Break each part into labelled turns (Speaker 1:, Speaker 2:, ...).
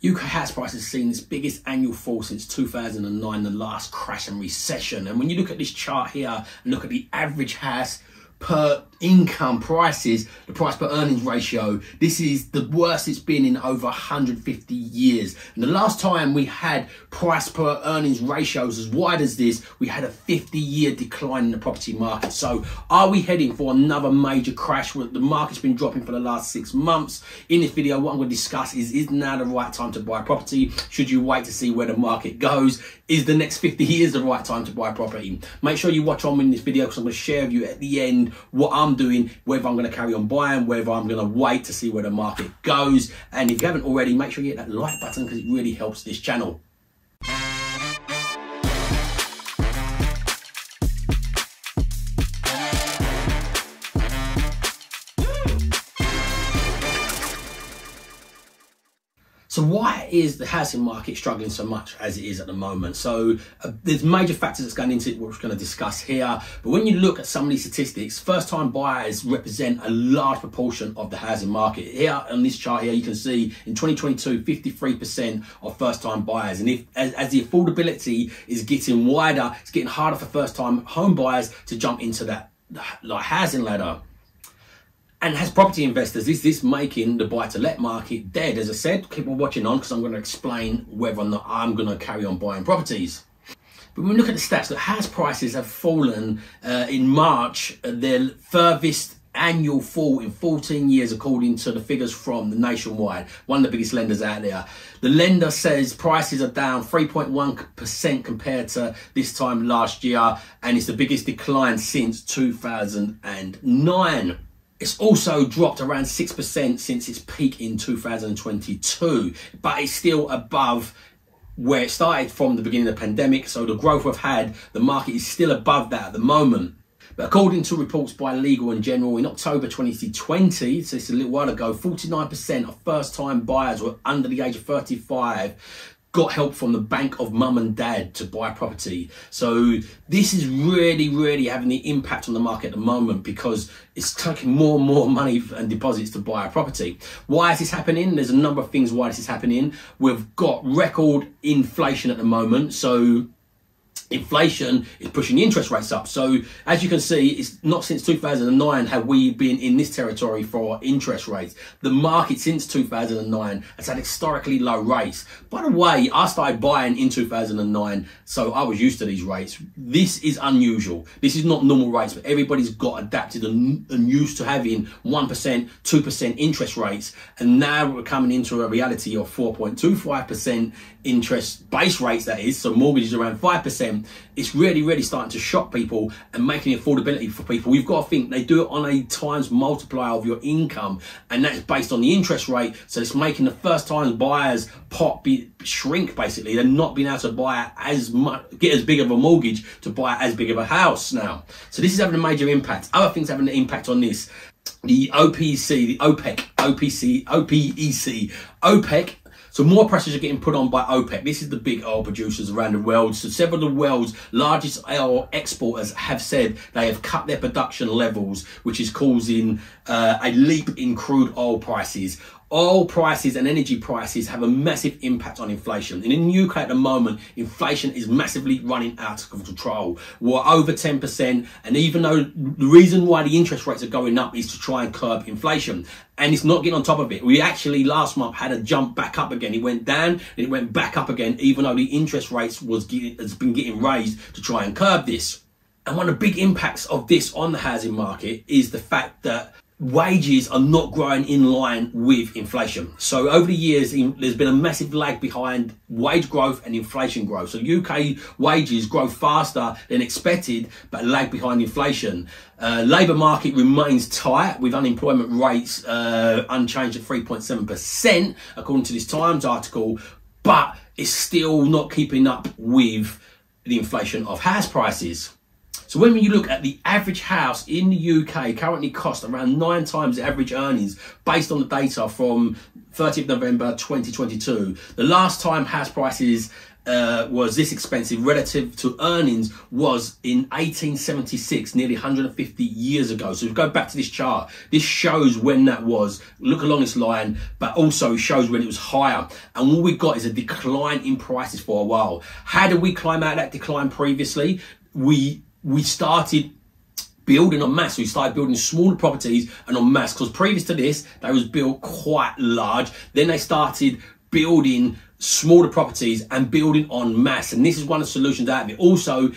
Speaker 1: UK house prices have seen its biggest annual fall since 2009, the last crash and recession. And when you look at this chart here and look at the average house per income prices, the price per earnings ratio, this is the worst it's been in over 150 years. And the last time we had price per earnings ratios as wide as this, we had a 50-year decline in the property market. So are we heading for another major crash? The market's been dropping for the last 6 months. In this video, what I'm going to discuss is now the right time to buy property? Should you wait to see where the market goes? Is the next 50 years the right time to buy property? Make sure you watch on in this video because I'm going to share with you at the end what I'm doing, whether I'm going to carry on buying, whether I'm going to wait to see where the market goes. And if you haven't already, make sure you hit that like button because it really helps this channel. So why is the housing market struggling so much as it is at the moment? So there's major factors that's going into it, which we're going to discuss here. But when you look at some of these statistics, first-time buyers represent a large proportion of the housing market. Here on this chart here, you can see in 2022, 53% of first-time buyers. And as the affordability is getting wider, it's getting harder for first-time home buyers to jump into that housing ladder. And as property investors, is this making the buy-to-let market dead? As I said, keep on watching on because I'm going to explain whether or not I'm going to carry on buying properties. But when we look at the stats, the house prices have fallen in March, their furthest annual fall in 14 years, according to the figures from the Nationwide, one of the biggest lenders out there. The lender says prices are down 3.1% compared to this time last year, and it's the biggest decline since 2009. It's also dropped around 6% since its peak in 2022, but it's still above where it started from the beginning of the pandemic. So the growth we've had, the market is still above that at the moment. But according to reports by Legal & General, in October 2020, so it's a little while ago, 49% of first-time buyers were under the age of 35 got help from the bank of mum and dad to buy property. So this is really having the impact on the market at the moment because it's taking more and more money and deposits to buy a property. Why is this happening? There's a number of things why this is happening. We've got record inflation at the moment. So inflation is pushing the interest rates up. So as you can see, it's not since 2009 have we been in this territory for interest rates. The market since 2009 has had historically low rates. By the way, I started buying in 2009, so I was used to these rates. This is unusual. This is not normal rates, but everybody's got adapted and used to having 1%, 2% interest rates. And now we're coming into a reality of 4.25% interest base rates, that is, so mortgages around 5%. It's really starting to shock people and making affordability for people. You've got to think they do it on a times multiplier of your income, and that's based on the interest rate. So it's making the first time buyers shrink basically. They're not being able to buy as much, get as big of a mortgage to buy as big of a house now. So this is having a major impact. Other things having an impact on this. The OPEC. So more pressures are getting put on by OPEC. This is the big oil producers around the world. So several of the world's largest oil exporters have said they have cut their production levels, which is causing a leap in crude oil prices. Oil prices and energy prices have a massive impact on inflation. And in the UK at the moment, inflation is massively running out of control. We're over 10%. And even though the reason why the interest rates are going up is to try and curb inflation, and it's not getting on top of it. We actually last month had a jump back up again. It went down and it went back up again, even though the interest rates has been getting raised to try and curb this. And one of the big impacts of this on the housing market is the fact that wages are not growing in line with inflation. So over the years, there's been a massive lag behind wage growth and inflation growth. So UK wages grow faster than expected, but lag behind inflation. Labour market remains tight with unemployment rates unchanged at 3.7%, according to this Times article, but it's still not keeping up with the inflation of house prices. So when you look at the average house in the UK currently costs around 9 times the average earnings based on the data from 30th November 2022. The last time house prices was this expensive relative to earnings was in 1876, nearly 150 years ago. So if we go back to this chart, this shows when that was. Look along this line, but also shows when it was higher. And all we got is a decline in prices for a while. How did we climb out of that decline previously? We started building en masse. We started building smaller properties and en masse, because previous to this, they was built quite large. Then they started building smaller properties and building en masse, and this is one of the solutions out of it. Also,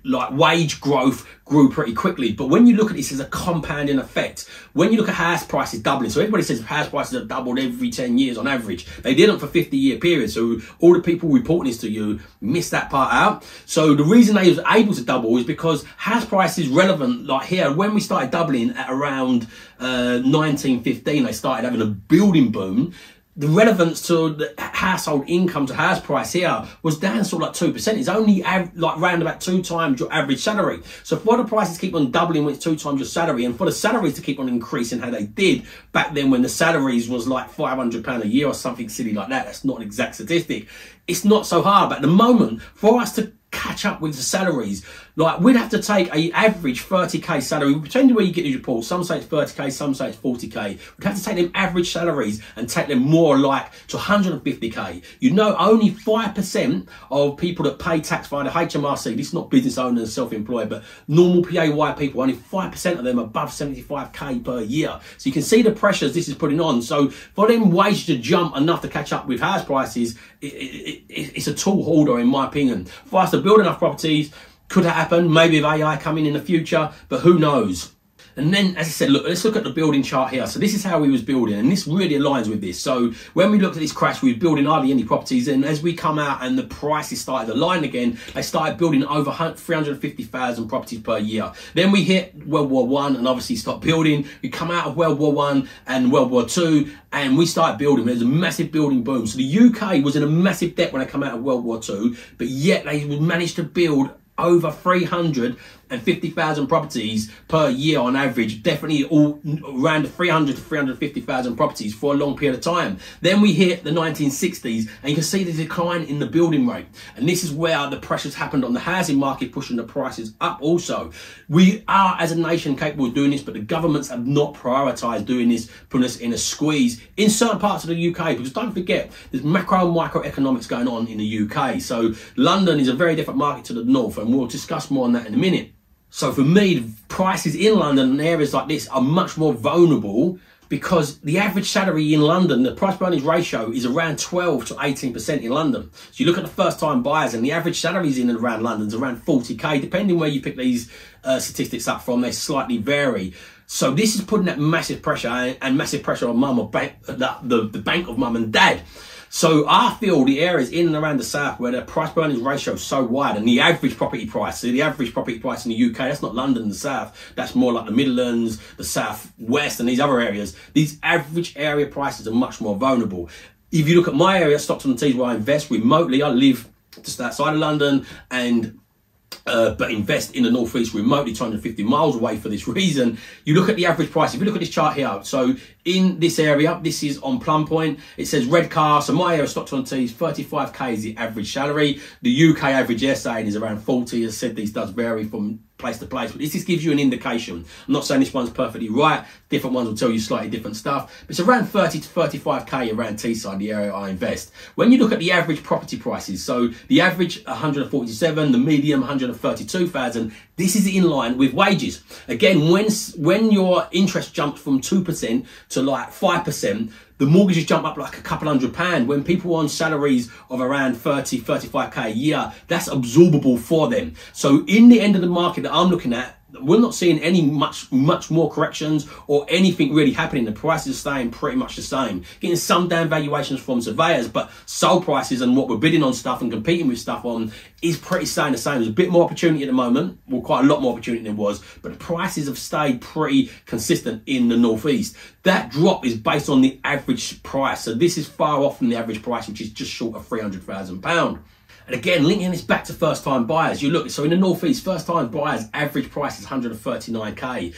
Speaker 1: like wage growth grew pretty quickly, but when you look at this as a compounding effect, when you look at house prices doubling, so everybody says house prices have doubled every 10 years on average. They didn't for 50-year periods, so all the people reporting this to you missed that part out. So the reason they was able to double is because house prices relevant, like here, when we started doubling at around 1915, they started having a building boom. The relevance to the household income to house price here was down sort of like 2%. It's only like round about 2 times your average salary. So for the prices keep on doubling when it's 2 times your salary, and for the salaries to keep on increasing how they did back then when the salaries was like £500 a year or something silly like that, that's not an exact statistic, it's not so hard. But at the moment, for us to catch up with the salaries, like we'd have to take a average 30k salary, depending where you get these reports, some say it's 30k, some say it's 40k, we'd have to take them average salaries and take them more like to 150k. You know, only 5% of people that pay tax via the HMRC, this is not business owners and self-employed, but normal PAY people, only 5% of them above 75k per year. So you can see the pressures this is putting on. So for them wages to jump enough to catch up with house prices, it's a tall order in my opinion. For us to build enough properties, could that happen? Maybe with AI coming in the future, but who knows? And then, as I said, look, let's look at the building chart here. So this is how we was building, and this really aligns with this. So when we looked at this crash, we were building hardly any properties, and as we come out and the prices started to align again, they started building over 350,000 properties per year. Then we hit World War One and obviously stopped building. We come out of World War One and World War Two, and we started building. There's a massive building boom. So the UK was in a massive debt when they come out of World War Two, but yet they managed to build over 350,000 properties per year on average, definitely all around 300 to 350,000 properties for a long period of time. Then we hit the 1960s, and you can see the decline in the building rate, and this is where the pressures happened on the housing market, pushing the prices up. Also, we are as a nation capable of doing this, but the governments have not prioritised doing this, putting us in a squeeze in certain parts of the UK, because don't forget there's macro and microeconomics going on in the UK. So London is a very different market to the north, and we'll discuss more on that in a minute. So for me, the prices in London and areas like this are much more vulnerable, because the average salary in London, the price to earnings ratio is around 12 to 18% in London. So you look at the first time buyers, and the average salaries in and around London is around 40k, depending where you pick these statistics up from, they slightly vary. So this is putting that massive pressure and massive pressure on mum or the bank of mum and dad. So I feel the areas in and around the south where the price per earnings ratio is so wide, and the average property price, so the average property price in the UK, that's not London and the south, that's more like the Midlands, the south west and these other areas. These average area prices are much more vulnerable. If you look at my area, Stockton-on-Tees, where I invest remotely, I live just outside of London, and but invest in the northeast remotely, 250 miles away for this reason. You look at the average price. If you look at this chart here, so in this area, this is on Plum Point, it says red car. So my area, Stockton-on-Tees, 35k is the average salary. The UK average they're saying is around 40. As I said, these does vary from place to place, but this just gives you an indication. I'm not saying this one's perfectly right, different ones will tell you slightly different stuff, but it's around 30 to 35k around Teesside, the area I invest. When you look at the average property prices, so the average 147, the medium 132,000, this is in line with wages. Again, when your interest jumps from 2% to like 5%, the mortgages jump up like a couple £100. When people are on salaries of around 30, 35k a year, that's absorbable for them. So in the end of the market that I'm looking at, we're not seeing any much more corrections or anything really happening. The prices are staying pretty much the same. Getting some down valuations from surveyors, but sold prices and what we're bidding on stuff and competing with stuff on is pretty staying the same. There's a bit more opportunity at the moment, well, quite a lot more opportunity than there was, but the prices have stayed pretty consistent in the northeast. That drop is based on the average price. So this is far off from the average price, which is just short of £300,000. And again, linking this back to first-time buyers, you look, so in the Northeast, first-time buyers, average price is 139k.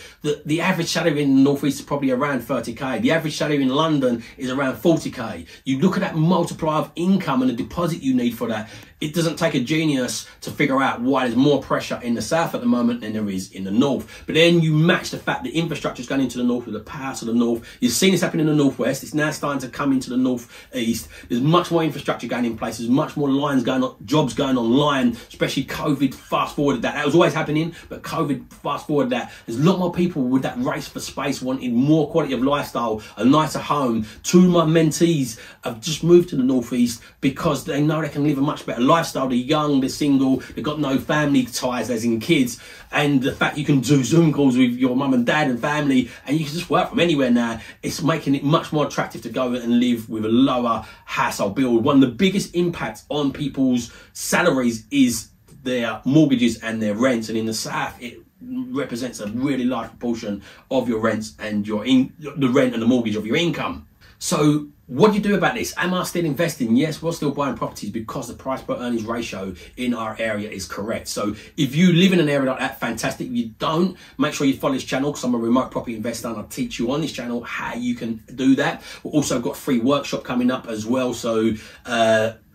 Speaker 1: The average salary in the Northeast is probably around 30k. The average salary in London is around 40k. You look at that multiplier of income and the deposit you need for that. It doesn't take a genius to figure out why there's more pressure in the south at the moment than there is in the north. But then you match the fact that infrastructure is going into the north with the power to the north. You've seen this happen in the northwest. It's now starting to come into the northeast. There's much more infrastructure going in place. There's much more lines going on, jobs going online, especially COVID fast forwarded that. That was always happening, but COVID fast forwarded that. There's a lot more people with that race for space wanting more quality of lifestyle, a nicer home. Two of my mentees have just moved to the northeast because they know they can live a much better lifestyle. They're young, they're single, they've got no family ties as in kids, and the fact you can do Zoom calls with your mum and dad and family and you can just work from anywhere now, it's making it much more attractive to go and live with a lower household bill. One of the biggest impacts on people's salaries is their mortgages and their rents, and in the south it represents a really large proportion of your rents and the rent and the mortgage of your income. So what do you do about this? Am I still investing? Yes, we're still buying properties because the price per earnings ratio in our area is correct. So if you live in an area like that, fantastic. If you don't, make sure you follow this channel because I'm a remote property investor and I'll teach you on this channel how you can do that. We've also got a free workshop coming up as well. So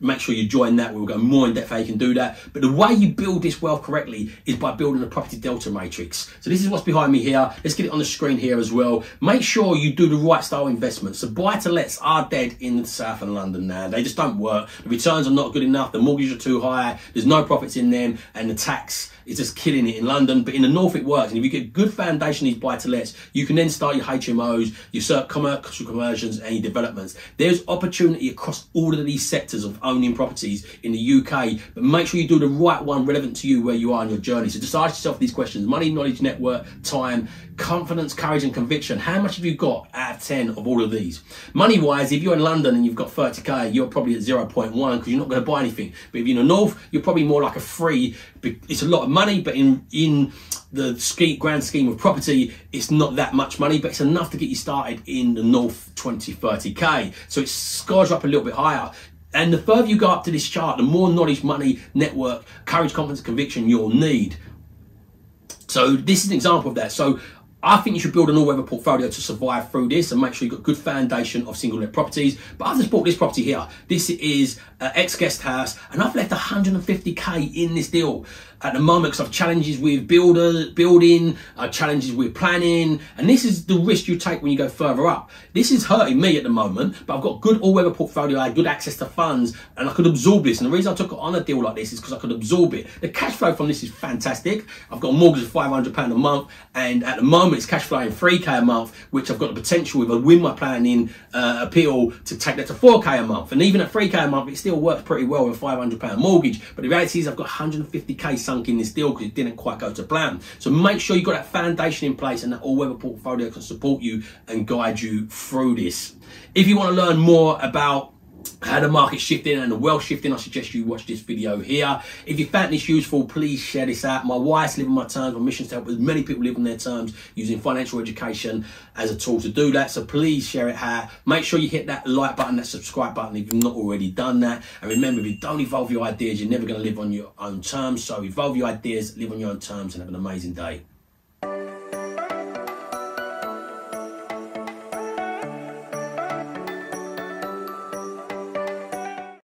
Speaker 1: make sure you join that. We'll go more in depth how you can do that. But the way you build this wealth correctly is by building a property delta matrix. So this is what's behind me here. Let's get it on the screen here as well. Make sure you do the right style investments. So buy to lets are dead in the south and London now. They just don't work. The returns are not good enough. The mortgages are too high. There's no profits in them, and the tax is just killing it in London. But in the north it works. And if you get good foundation in these buy to lets, you can then start your HMOs, your commercial conversions, and your developments. There's opportunity across all of these sectors of owning properties in the UK, but make sure you do the right one relevant to you where you are on your journey. So just ask yourself these questions: money, knowledge, network, time, confidence, courage, and conviction. How much have you got out of 10 of all of these? Money wise, if you're in London and you've got 30k, you're probably at 0.1 because you're not going to buy anything. But if you're in the north, you're probably more like a 3. It's a lot of money, but in the grand scheme of property, it's not that much money, but it's enough to get you started in the north, 20, 30k. So it scores up a little bit higher. And the further you go up to this chart, the more knowledge, money, network, courage, confidence, conviction you'll need. So this is an example of that. So I think you should build an all-weather portfolio to survive through this and make sure you've got good foundation of single net properties. But I've just bought this property here. This is an ex-guest house, and I've left 150k in this deal at the moment because I've challenges with building, challenges with planning, and this is the risk you take when you go further up. This is hurting me at the moment, but I've got good all-weather portfolio, I had good access to funds, and I could absorb this. And the reason I took it on a deal like this is because I could absorb it. The cash flow from this is fantastic. I've got a mortgage of £500 a month, and at the moment it's cash flowing 3k a month, which I've got the potential, if I win my planning appeal, to take that to 4k a month. And even at 3k a month, it still works pretty well with a £500 mortgage. But the reality is I've got 150k sunk in this deal because it didn't quite go to plan. So make sure you've got that foundation in place and that all-weather portfolio can support you and guide you through this. If you want to learn more about how the market's shifting and the wealth shifting, I suggest you watch this video here. If you found this useful, please share this out. My wife's living my terms. My mission is to help as many people live on their terms using financial education as a tool to do that. So please share it out. Make sure you hit that like button, that subscribe button if you've not already done that. And remember, if you don't evolve your ideas, you're never going to live on your own terms. So evolve your ideas, live on your own terms, and have an amazing day.